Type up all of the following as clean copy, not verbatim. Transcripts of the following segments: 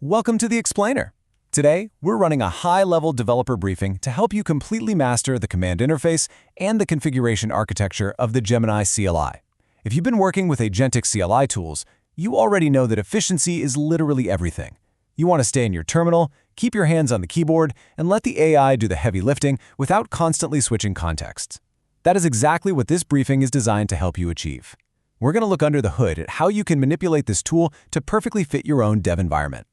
Welcome to the Explainer. Today, we're running a high-level developer briefing to help you completely master the command interface and the configuration architecture of the Gemini CLI. If you've been working with agentic CLI tools, you already know that efficiency is literally everything. You want to stay in your terminal, keep your hands on the keyboard, and let the AI do the heavy lifting without constantly switching contexts. That is exactly what this briefing is designed to help you achieve. We're going to look under the hood at how you can manipulate this tool to perfectly fit your own dev environment.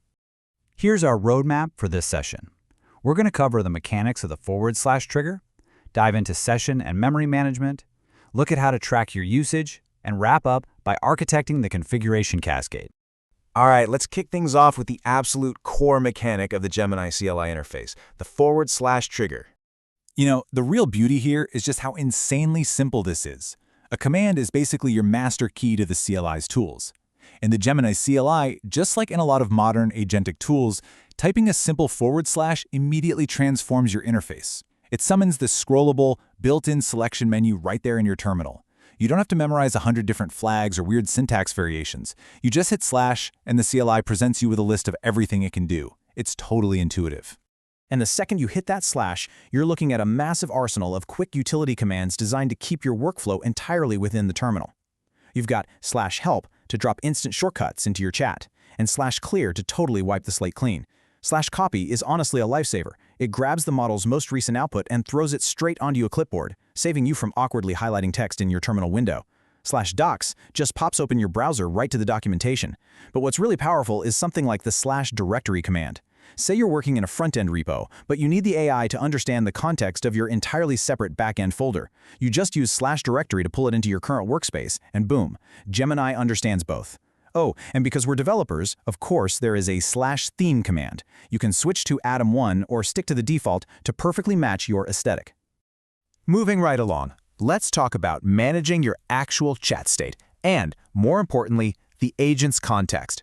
Here's our roadmap for this session. We're going to cover the mechanics of the / trigger, dive into session and memory management, look at how to track your usage, and wrap up by architecting the configuration cascade. All right, let's kick things off with the absolute core mechanic of the Gemini CLI interface, the / trigger. You know, the real beauty here is just how insanely simple this is. A command is basically your master key to the CLI's tools. In the Gemini CLI, just like in a lot of modern agentic tools, typing a simple / immediately transforms your interface. It summons the scrollable, built-in selection menu right there in your terminal. You don't have to memorize 100 different flags or weird syntax variations. You just hit / and the CLI presents you with a list of everything it can do. It's totally intuitive. And the second you hit that /, you're looking at a massive arsenal of quick utility commands designed to keep your workflow entirely within the terminal. You've got /help to drop instant shortcuts into your chat, and /clear to totally wipe the slate clean. /copy is honestly a lifesaver. It grabs the model's most recent output and throws it straight onto a clipboard, saving you from awkwardly highlighting text in your terminal window. /docs just pops open your browser right to the documentation. But what's really powerful is something like the /directory command. Say you're working in a front-end repo, but you need the AI to understand the context of your entirely separate back-end folder. You just use /directory to pull it into your current workspace, and boom, Gemini understands both. Oh, and because we're developers, of course, there is a /theme command. You can switch to Atom1 or stick to the default to perfectly match your aesthetic. Moving right along, let's talk about managing your actual chat state and, more importantly, the agent's context.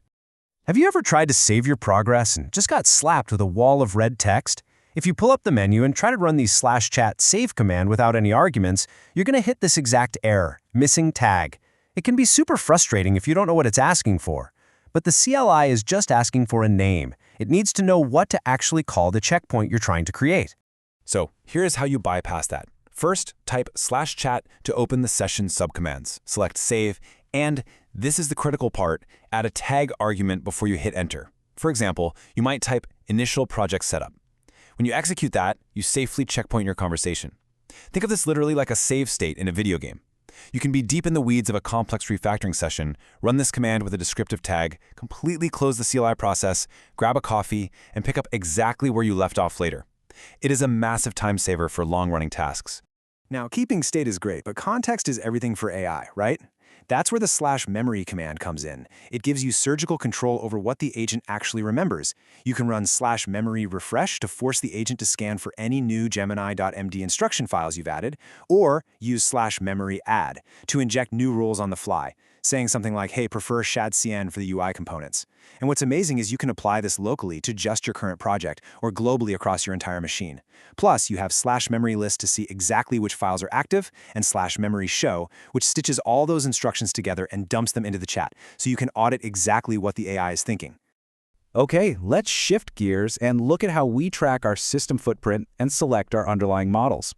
Have you ever tried to save your progress and just got slapped with a wall of red text? If you pull up the menu and try to run the /chat save command without any arguments, you're going to hit this exact error, missing tag. It can be super frustrating if you don't know what it's asking for. But the CLI is just asking for a name. It needs to know what to actually call the checkpoint you're trying to create. So here's how you bypass that. First, type /chat to open the session subcommands. Select save, and this is the critical part, add a tag argument before you hit enter. For example, you might type initial project setup. When you execute that, you safely checkpoint your conversation. Think of this literally like a save state in a video game. You can be deep in the weeds of a complex refactoring session, run this command with a descriptive tag, completely close the CLI process, grab a coffee, and pick up exactly where you left off later. It is a massive time saver for long-running tasks. Now, keeping state is great, but context is everything for AI, right? That's where the /memory command comes in. It gives you surgical control over what the agent actually remembers. You can run /memory refresh to force the agent to scan for any new Gemini.md instruction files you've added, or use /memory add to inject new rules on the fly, saying something like, hey, prefer shadcn for the UI components. And what's amazing is you can apply this locally to just your current project or globally across your entire machine. Plus, you have /memory list to see exactly which files are active, and /memory show, which stitches all those instructions together and dumps them into the chat, so you can audit exactly what the AI is thinking. Okay, let's shift gears and look at how we track our system footprint and select our underlying models.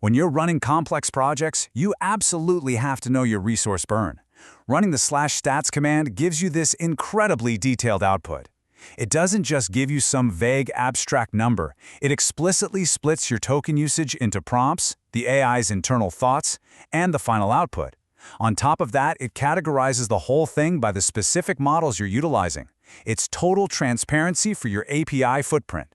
When you're running complex projects, you absolutely have to know your resource burn. Running the /stats command gives you this incredibly detailed output. It doesn't just give you some vague abstract number. It explicitly splits your token usage into prompts, the AI's internal thoughts, and the final output. On top of that, it categorizes the whole thing by the specific models you're utilizing. It's total transparency for your API footprint.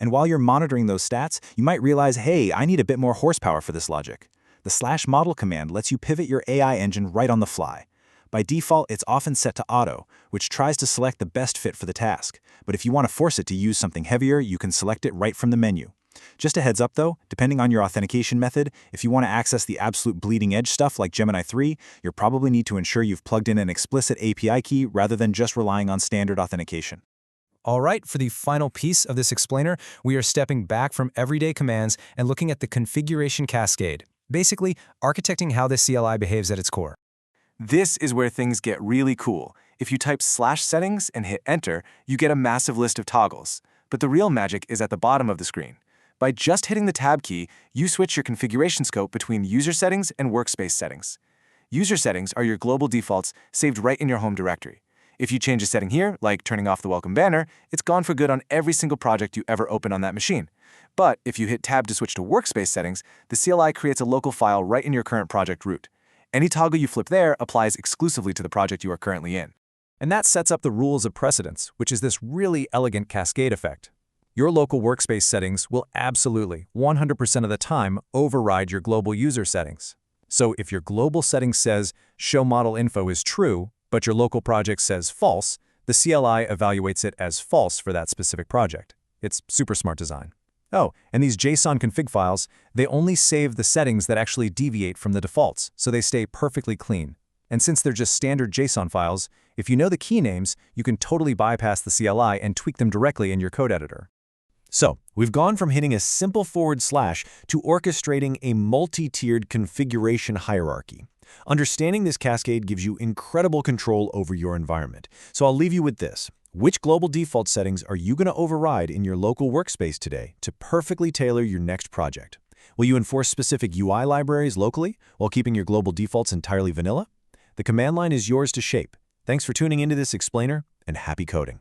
And while you're monitoring those stats, you might realize, hey, I need a bit more horsepower for this logic. The /model command lets you pivot your AI engine right on the fly. By default, it's often set to auto, which tries to select the best fit for the task. But if you want to force it to use something heavier, you can select it right from the menu. Just a heads up though, depending on your authentication method, if you want to access the absolute bleeding edge stuff like Gemini 3, you'll probably need to ensure you've plugged in an explicit API key rather than just relying on standard authentication. All right, for the final piece of this explainer, we are stepping back from everyday commands and looking at the configuration cascade, basically architecting how the CLI behaves at its core. This is where things get really cool. If you type /settings and hit enter, you get a massive list of toggles. But the real magic is at the bottom of the screen. By just hitting the tab key, you switch your configuration scope between user settings and workspace settings. User settings are your global defaults saved right in your home directory. If you change a setting here, like turning off the welcome banner, it's gone for good on every single project you ever open on that machine. But if you hit tab to switch to workspace settings, the CLI creates a local file right in your current project root. Any toggle you flip there applies exclusively to the project you are currently in. And that sets up the rules of precedence, which is this really elegant cascade effect. Your local workspace settings will absolutely, 100% of the time, override your global user settings. So if your global setting says show model info is true, but your local project says false, the CLI evaluates it as false for that specific project. It's super smart design. Oh, and these JSON config files, they only save the settings that actually deviate from the defaults, so they stay perfectly clean. And since they're just standard JSON files, if you know the key names, you can totally bypass the CLI and tweak them directly in your code editor. So, we've gone from hitting a simple / to orchestrating a multi-tiered configuration hierarchy. Understanding this cascade gives you incredible control over your environment. So I'll leave you with this. Which global default settings are you going to override in your local workspace today to perfectly tailor your next project? Will you enforce specific UI libraries locally while keeping your global defaults entirely vanilla? The command line is yours to shape. Thanks for tuning into this explainer, and happy coding.